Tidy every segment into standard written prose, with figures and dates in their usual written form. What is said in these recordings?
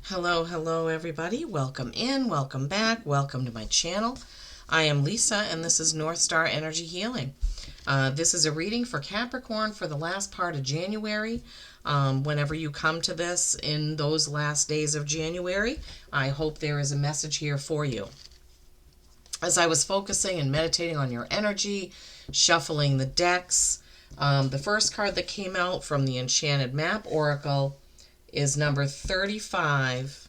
Hello everybody. Welcome in, welcome back, welcome to my channel. I am Lisa and this is North Star Energy Healing. This is a reading for Capricorn for the last part of January. Whenever you come to this in those last days of January, I hope there is a message here for you. As I was focusing and meditating on your energy, shuffling the decks, the first card that came out from the Enchanted Map Oracle is number 35,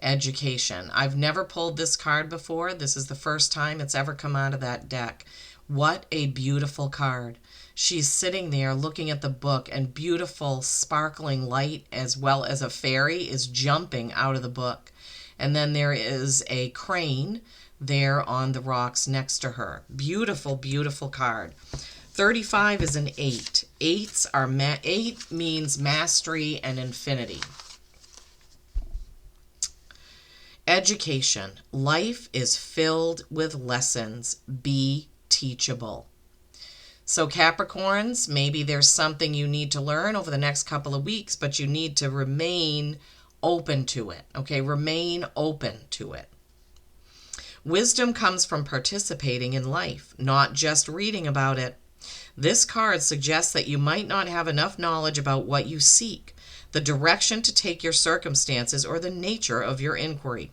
Education. I've never pulled this card before. This is the first time it's ever come out of that deck. What a beautiful card. She's sitting there looking at the book, and beautiful sparkling light as well as a fairy is jumping out of the book. And then there is a crane there on the rocks next to her. Beautiful, beautiful card. 35 is an 8. 8 means mastery and infinity. Education. Life is filled with lessons. Be teachable. So Capricorns, maybe there's something you need to learn over the next couple of weeks, but you need to remain open to it. Okay, remain open to it. Wisdom comes from participating in life, not just reading about it. This card suggests that you might not have enough knowledge about what you seek, the direction to take your circumstances, or the nature of your inquiry.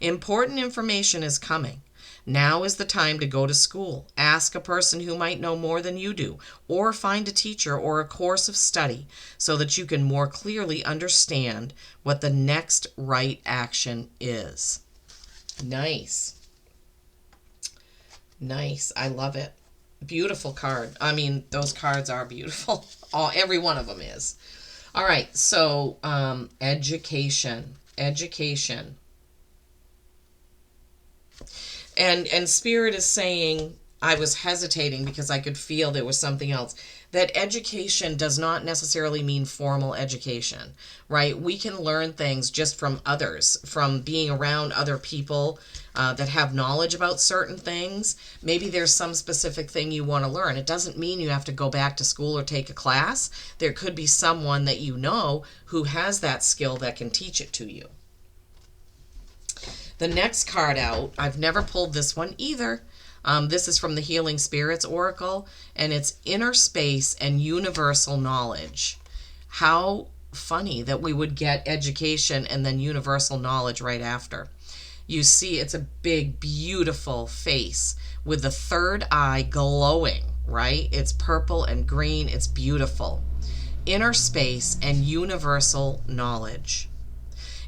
Important information is coming. Now is the time to go to school, ask a person who might know more than you do, or find a teacher or a course of study so that you can more clearly understand what the next right action is. Nice. Nice. I love it. Beautiful card. I mean, those cards are beautiful. Every one of them is. All right, so education. And Spirit is saying, I was hesitating because I could feel there was something else. That education does not necessarily mean formal education, right? We can learn things just from others, from being around other people that have knowledge about certain things. Maybe there's some specific thing you want to learn. It doesn't mean you have to go back to school or take a class. There could be someone that you know who has that skill that can teach it to you. The next card out, I've never pulled this one either. This is from the Healing Spirits Oracle, and it's Inner Space and Universal Knowledge. How funny that we would get education and then universal knowledge right after. You see, it's a big, beautiful face with the third eye glowing, right? It's purple and green. It's beautiful. Inner Space and Universal Knowledge.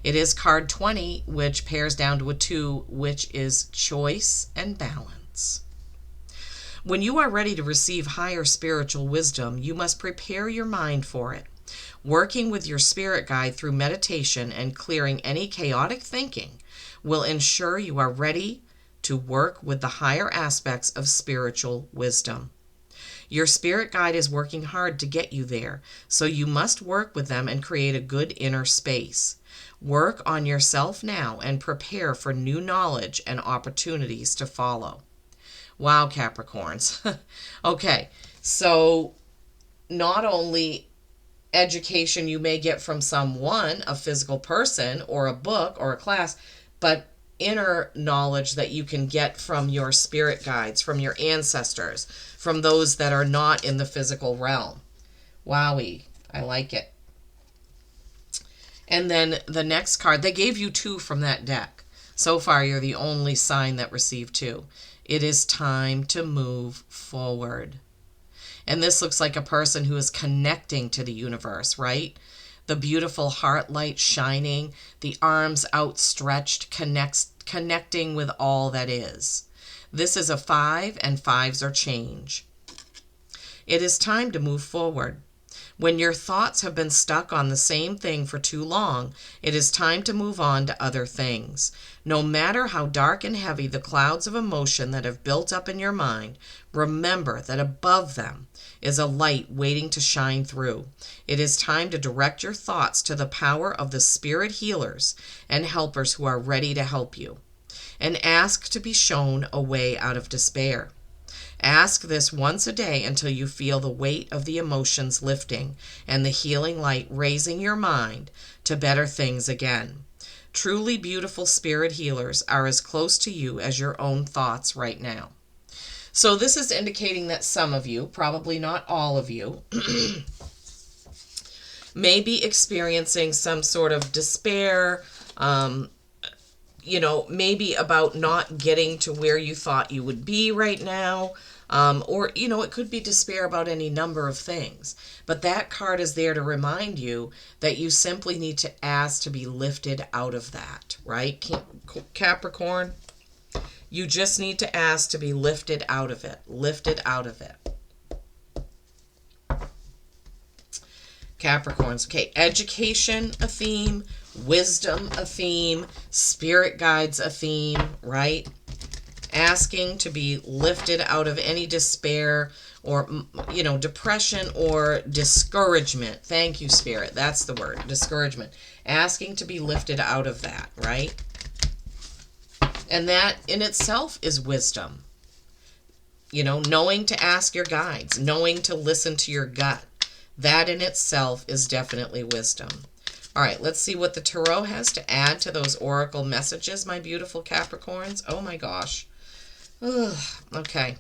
It is card 20, which pairs down to a 2, which is choice and balance. When you are ready to receive higher spiritual wisdom, you must prepare your mind for it. Working with your spirit guide through meditation and clearing any chaotic thinking will ensure you are ready to work with the higher aspects of spiritual wisdom. Your spirit guide is working hard to get you there, so you must work with them and create a good inner space. Work on yourself now and prepare for new knowledge and opportunities to follow. Wow, Capricorns. Okay, so not only education you may get from someone, a physical person or a book or a class, but inner knowledge that you can get from your spirit guides, from your ancestors, from those that are not in the physical realm. Wowie, I like it. And then the next card, they gave you 2 from that deck. So far, you're the only sign that received 2. It is time to move forward. And this looks like a person who is connecting to the universe, right? The beautiful heart light shining, the arms outstretched, connecting with all that is. This is a 5, and 5s are change. It is time to move forward. When your thoughts have been stuck on the same thing for too long, it is time to move on to other things. No matter how dark and heavy the clouds of emotion that have built up in your mind, remember that above them is a light waiting to shine through. It is time to direct your thoughts to the power of the spirit healers and helpers who are ready to help you, and ask to be shown a way out of despair. Ask this once a day until you feel the weight of the emotions lifting and the healing light raising your mind to better things again. Truly beautiful spirit healers are as close to you as your own thoughts right now. So this is indicating that some of you, probably not all of you, may be experiencing some sort of despair, maybe about not getting to where you thought you would be right now. Or, it could be despair about any number of things. But that card is there to remind you that you simply need to ask to be lifted out of that, right? Capricorn, you just need to ask to be lifted out of it. Lifted out of it. Capricorns. Okay, education, a theme. Wisdom, a theme. Spirit guides, a theme, right? Asking to be lifted out of any despair or, depression or discouragement. Thank you, Spirit. That's the word, discouragement. Asking to be lifted out of that, right? And that in itself is wisdom. Knowing to ask your guides, knowing to listen to your gut. That in itself is definitely wisdom. All right, let's see what the Tarot has to add to those oracle messages, my beautiful Capricorns. Oh my gosh. Ugh, okay.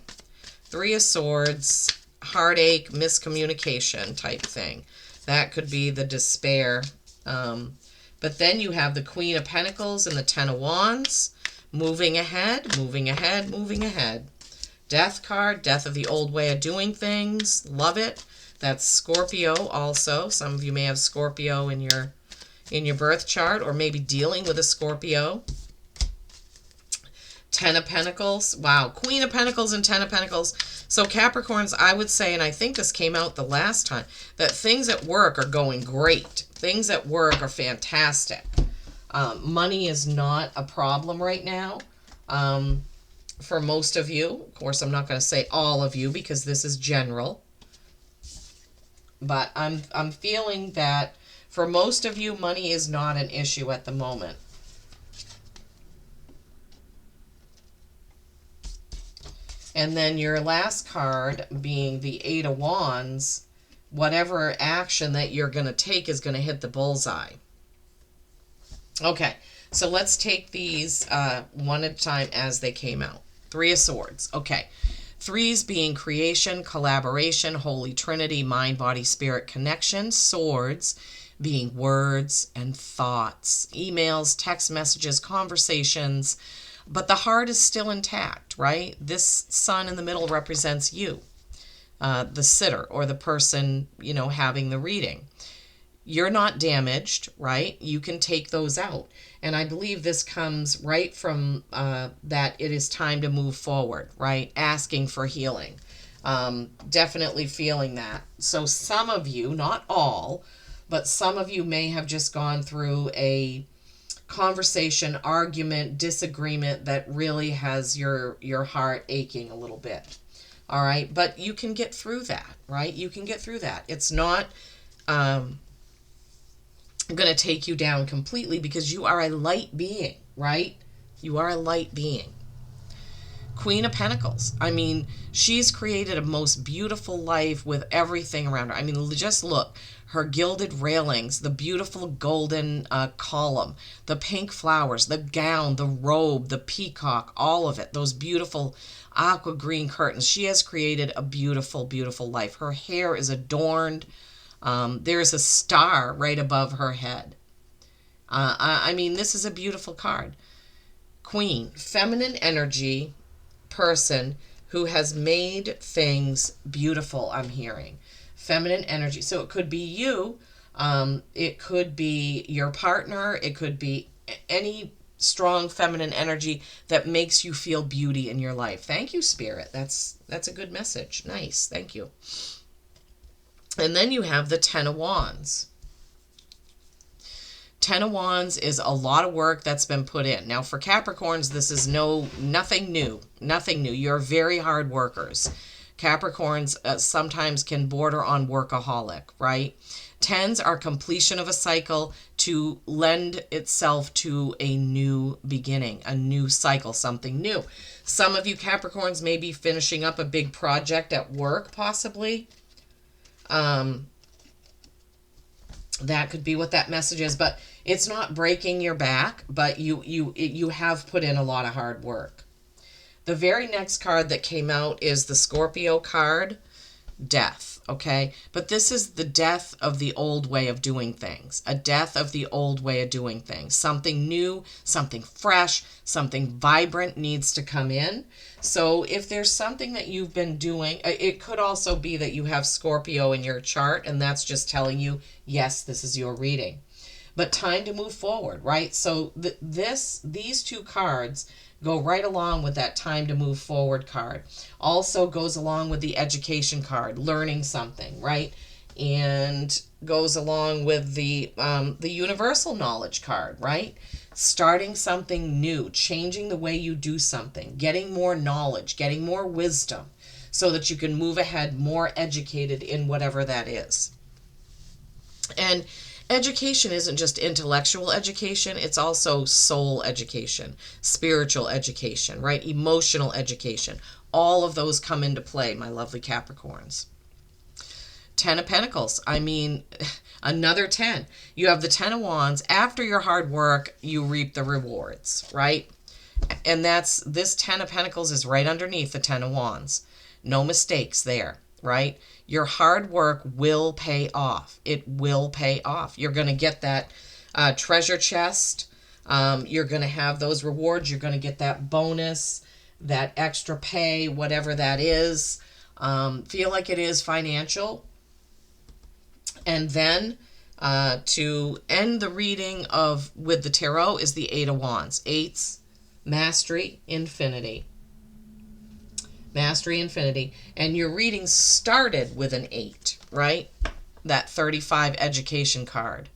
3 of Swords, heartache, miscommunication type thing. That could be the despair. But then you have the Queen of Pentacles and the 10 of Wands. Moving ahead, moving ahead, moving ahead. Death card, death of the old way of doing things. Love it. That's Scorpio also. Some of you may have Scorpio in your birth chart, or maybe dealing with a Scorpio. 10 of Pentacles. Wow. Queen of Pentacles and 10 of Pentacles. So Capricorns, I would say, and I think this came out the last time, that things at work are going great. Things at work are fantastic. Money is not a problem right now for most of you. Of course, I'm not going to say all of you because this is general. But I'm feeling that for most of you, money is not an issue at the moment. And then your last card being the 8 of Wands, whatever action that you're going to take is going to hit the bullseye. Okay, so let's take these one at a time as they came out. 3 of Swords. Okay, 3s being creation, collaboration, Holy Trinity, mind, body, spirit connection. Swords being words and thoughts, emails, text messages, conversations. But the heart is still intact, right? This sun in the middle represents you, the sitter or the person, having the reading. You're not damaged, right? You can take those out. And I believe this comes right from that it is time to move forward, right? Asking for healing. Definitely feeling that. So some of you, not all, but some of you may have just gone through a conversation, argument, disagreement that really has your heart aching a little bit. All right? But you can get through that, right? You can get through that. It's not going to take you down completely because you are a light being, right? You are a light being. Queen of Pentacles. I mean, she's created a most beautiful life with everything around her. I mean, just look. Her gilded railings, the beautiful golden column, the pink flowers, the gown, the robe, the peacock, all of it. Those beautiful aqua green curtains. She has created a beautiful, beautiful life. Her hair is adorned. There's a star right above her head. I mean, this is a beautiful card. Queen, feminine energy person who has made things beautiful, I'm hearing. Feminine energy. So it could be you. It could be your partner. It could be any strong feminine energy that makes you feel beauty in your life. Thank you, Spirit. That's a good message. Nice. Thank you. And then you have the 10 of Wands. 10 of Wands is a lot of work that's been put in. Now for Capricorns, this is nothing new. Nothing new. You're very hard workers. Capricorns sometimes can border on workaholic, right? 10s are completion of a cycle to lend itself to a new beginning, a new cycle, something new. Some of you Capricorns may be finishing up a big project at work, possibly. That could be what that message is, but it's not breaking your back, but you have put in a lot of hard work. The very next card that came out is the Scorpio card, death, okay? But this is the death of the old way of doing things, a death of the old way of doing things. Something new, something fresh, something vibrant needs to come in. So if there's something that you've been doing, it could also be that you have Scorpio in your chart, and that's just telling you, yes, this is your reading. But time to move forward, right? So these two cards go right along with that time to move forward card. Also goes along with the education card, learning something, right? And goes along with the universal knowledge card, right? Starting something new, changing the way you do something, getting more knowledge, getting more wisdom, so that you can move ahead more educated in whatever that is. And education isn't just intellectual education, it's also soul education, spiritual education, right? Emotional education. All of those come into play, my lovely Capricorns. 10 of Pentacles. I mean, another 10. You have the 10 of Wands. After your hard work, you reap the rewards, right? And this 10 of Pentacles is right underneath the 10 of Wands. No mistakes there, right? Your hard work will pay off. It will pay off. You're going to get that treasure chest. You're going to have those rewards. You're going to get that bonus, that extra pay, whatever that is. Feel like it is financial. And then to end the reading with the tarot is the 8 of Wands. Eights, mastery, infinity. Mastery, infinity. And your reading started with an 8, right? That 35 education card.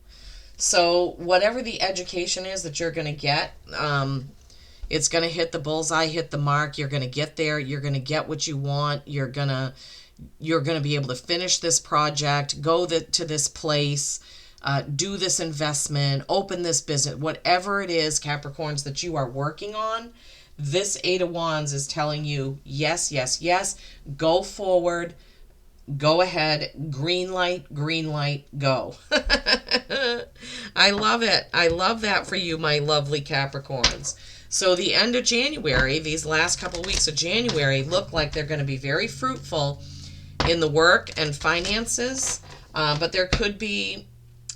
So whatever the education is that you're going to get, it's going to hit the bullseye, hit the mark. You're going to get there. You're going to get what you want. You're going to be able to finish this project, go to this place, do this investment, open this business, whatever it is, Capricorns, that you are working on. This 8 of Wands is telling you, yes, yes, yes, go forward, go ahead, green light, go. I love it. I love that for you, my lovely Capricorns. So the end of January, these last couple of weeks of January, look like they're going to be very fruitful in the work and finances, but there could be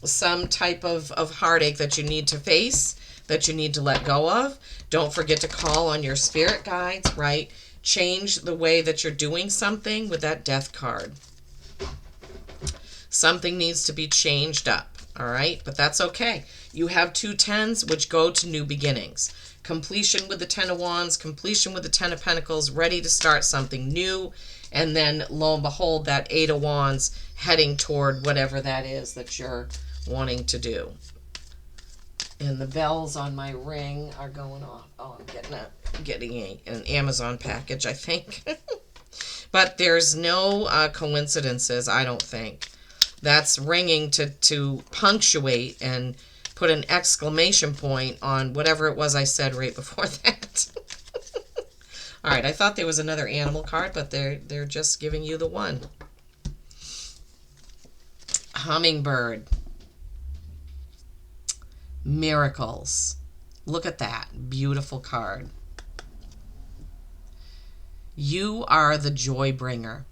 some type of heartache that you need to face, that you need to let go of. Don't forget to call on your spirit guides, right? Change the way that you're doing something with that death card. Something needs to be changed up, all right? But that's okay. You have 2 10s, which go to new beginnings. Completion with the 10 of Wands, completion with the 10 of Pentacles, ready to start something new. And then, lo and behold, that 8 of Wands heading toward whatever that is that you're wanting to do. And the bells on my ring are going off. Oh, I'm getting an Amazon package, I think. But there's no coincidences, I don't think. That's ringing to punctuate and put an exclamation point on whatever it was I said right before that. All right, I thought there was another animal card, but they're just giving you the one. Hummingbird. Miracles. Look at that. Beautiful card. You are the joy bringer.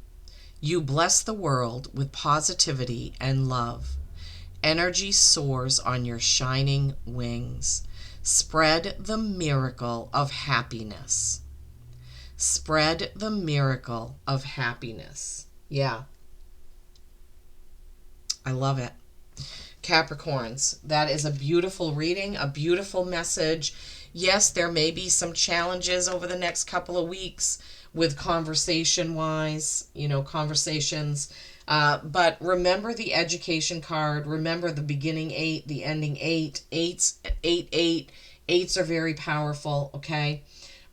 You bless the world with positivity and love. Energy soars on your shining wings. Spread the miracle of happiness. Spread the miracle of happiness. Yeah. I love it. Capricorns, that is a beautiful reading, a beautiful message. Yes, there may be some challenges over the next couple of weeks with conversation-wise, conversations. But remember the education card. Remember the beginning 8, the ending 8. 8s, 8, 8. 8s are very powerful, okay?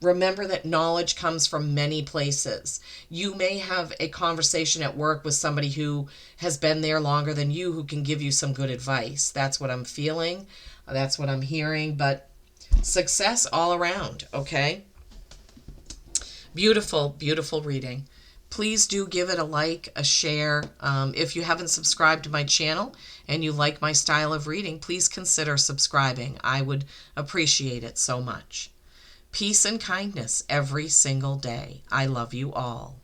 Remember that knowledge comes from many places. You may have a conversation at work with somebody who has been there longer than you, who can give you some good advice. That's what I'm feeling. That's what I'm hearing. But success all around, okay? Beautiful, beautiful reading. Please do give it a like, a share. If you haven't subscribed to my channel and you like my style of reading, please consider subscribing. I would appreciate it so much. Peace and kindness every single day. I love you all.